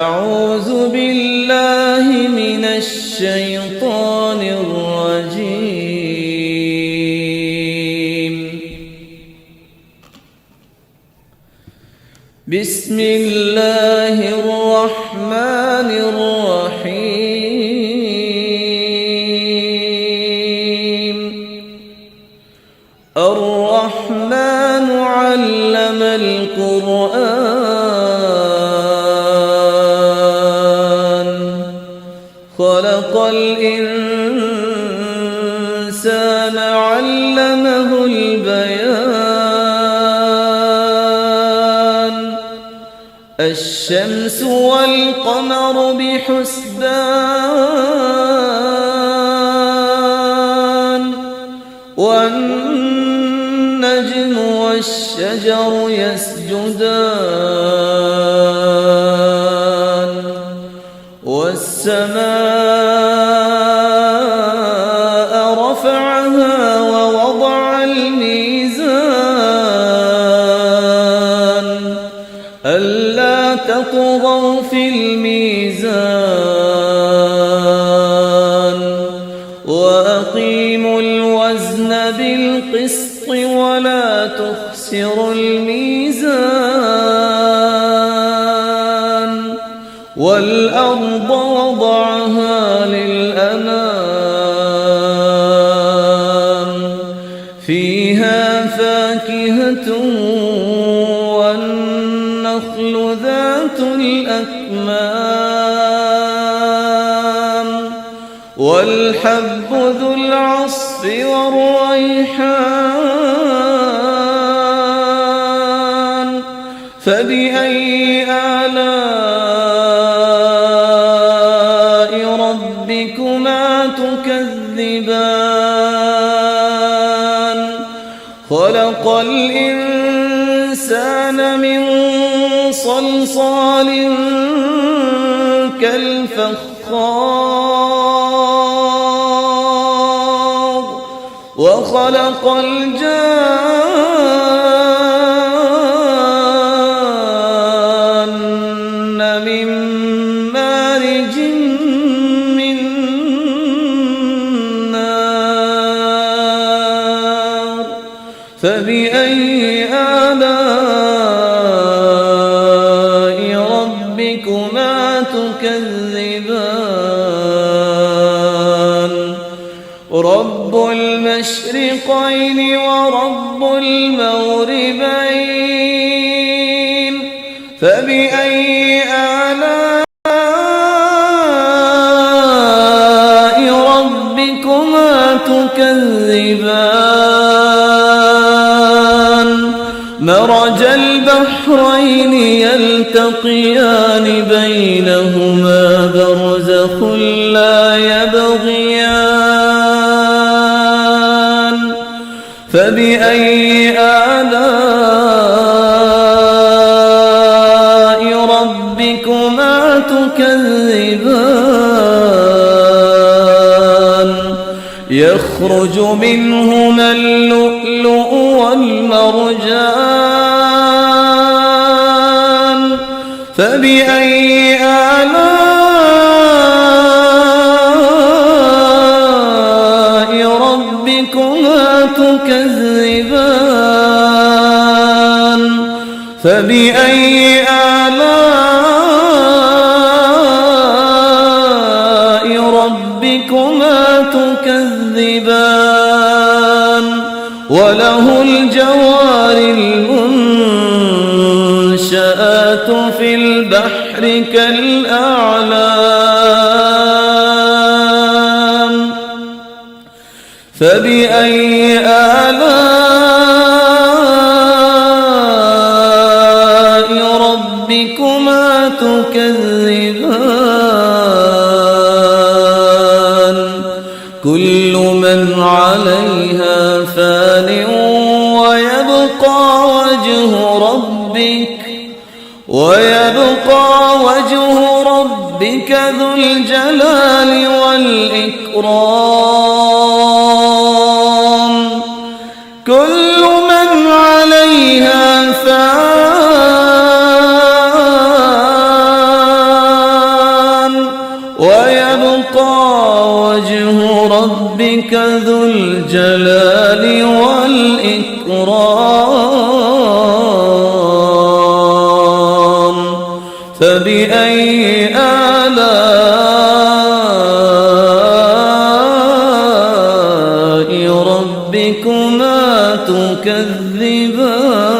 أعوذ بالله من الشيطان الرجيم. بسم الله الرحمن الرحيم. الرحمن علم القرآن، خلق الإنسان علمه البيان. الشمس والقمر بحسبان، والنجم والشجر يسجدان، والسماء رفعها ووضع الميزان ألا تطغوا في الميزان، وأقيموا الوزن بالقسط ولا تخسروا الميزان. والأرض وضعها للأنام، فيها فاكهة والنخل ذات الأكمام، والحب ذو العصف والريحان. فبأي آلاء ربكما تكذبان؟ خلق الإنسان من صلصال كالفخار، وخلق الجان من مارج من نار. فبأي آلاء ربكما تكذبان؟ رب المشرقين ورب المغربين. فبأي آلاء ربكما تكذبان؟ مرج البحرين يلتقيان بينهما برزخ لا يبغيان. فبأي آلاء ربكما تكذبان؟ يخرج منهما اللؤلؤ والمرجان. فبأي آلاء ربكما تكذبان؟ فبأي آلاء ربكما تكذبان؟ وله الجوار المنشآت في البحر كالأعلام. فبأي آلاء ربكما تكذبان؟ كل من عليها فان، ويبقى وجه ربك ذو الجلال والإكرام. كل من عليها فان، ويبقى وجه ربك ذو الجلال والإكرام فبأي آلاء ربكما تكذبان